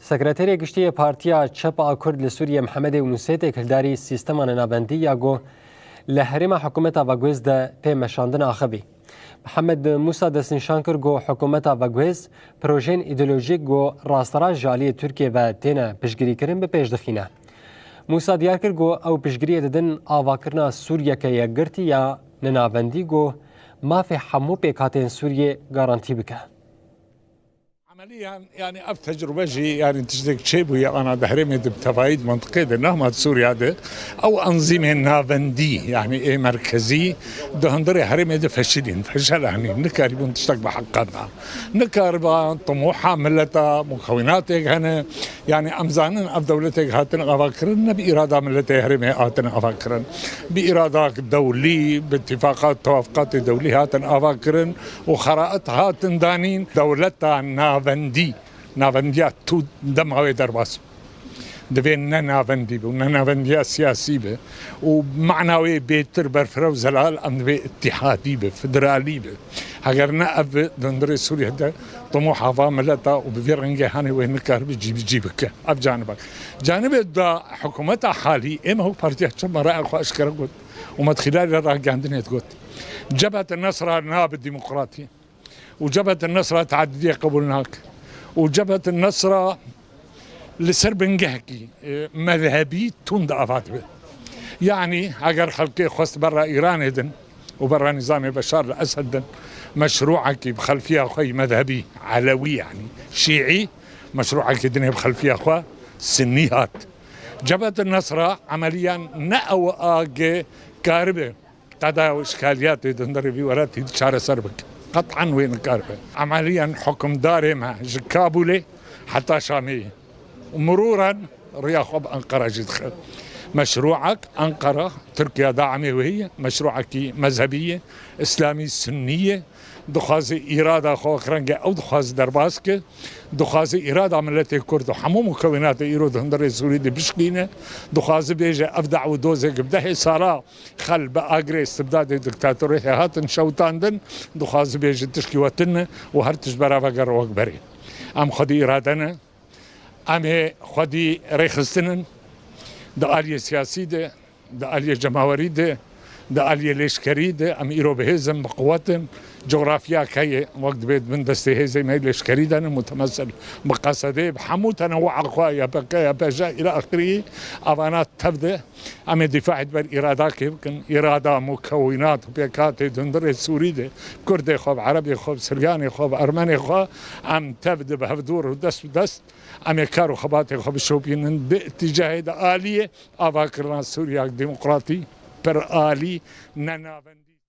سکرتری گشتی پارتیا چپا کرد لسوریه محمد یونوسی تکلداری سیستم نابندی یا گو لحرم حکومت وگوز ده پی مشاندن آخبی. محمد موسى دستنشان کرد گو حکومت وگوز پروژین ایدئولوژیک گو راسترا جالی ترکیه و تینا پشگیری کرن به پیش دخینه. موسى دیار کرد گو او پشگیری ددن آواکرنا سوریه که یگرتی یا ننابندی گو ما في حمو بيكاتين سوريا غارانتي بك. عمليا يعني اب تجربه جي يعني تجدك شيء ويا انا دهرمي بتفايد منطقه نهمه سوريا ده او انظمه نافندي يعني ايه مركزي دهندري هرمي ده فشلين فشل يعني نكاربون تشتك بحقنا نكاربا طموحها ملتا مكوناتك هنا يعني امزانن اف دولتك هاتن افكرن باراده ملتي هرمي هاتن افكرن بارادات دولي باتفاقات توافقات دوليه هاتن افكرن وخرائط هاتن دانين دولتها نافنديات تو دمغوي درباس دبين نافندي ونافنديات سياسي به ومعنوي بيتر برفرو زلال ام بي اتحادي به فدرالي به هاجرنا اب دندري سوريا ده طموح عواملتا وبفيرنجي هاني وين كار بيجيبك اب جانب دا حكومتها حالي اما هو بارتي شما رأي اخو اشكر قلت ومدخلال راح عندنا تقول جبهة النصر ناب الديمقراطي وجبهة النصرة تعددية قبولناك وجبهة النصرة لسربنجهكي مذهبي تندعفات به يعني اگر خلقي خست برا ايران هدن وبرا نظام بشار الاسد مشروعك بخلفيه اخوي مذهبي علوي يعني شيعي مشروعك دنيا بخلفيه اخوه سنيات جبهة النصرة عمليا نأو اجي كاربه قضايا واشكاليات دندري في وراتي شارع سربك قطعا وين كاربه عمليا حكم داري مع كابولي حتى شاميه ومرورا رياض انقره جد مشروعك انقره تركيا داعمه وهي مشروعك مذهبيه اسلامي سنيه دخازي اراده خو خرنجه او دخاز درباسك دخازي اراده ملت الكرد وحمو مكونات ايرود هندري سوري دي بشكينه دخازي بيجي افدع ودوزك بده صار خل باجري استبداد الدكتاتوريه هاتن شوتاندن دخازي بيجي تشكي وتن وهرتش برا فقر وكبري ام خدي ارادنا ام خدي ريخستنن ده آلية سياسي ده آلية جماهيري ده آلية لشكري ده ام ايرو بهزم بقواتن جغرافيا كي وقت بيت من دسته زي ما لشكري ده متمثل بقصده بحمو تنوع اخويا بكا بجا الى اخره افانات تبدا ام دفاع بالارادات يمكن اراده مكونات بكات دندر سوري ده كردي خوب عربي خوب سرياني خوب ارمني خوب ام تبدا بهدور ودست بدست ام كارو خباتي خوب شوبين باتجاه آلية افاكرنا سوريا ديمقراطي بر آلي ننافن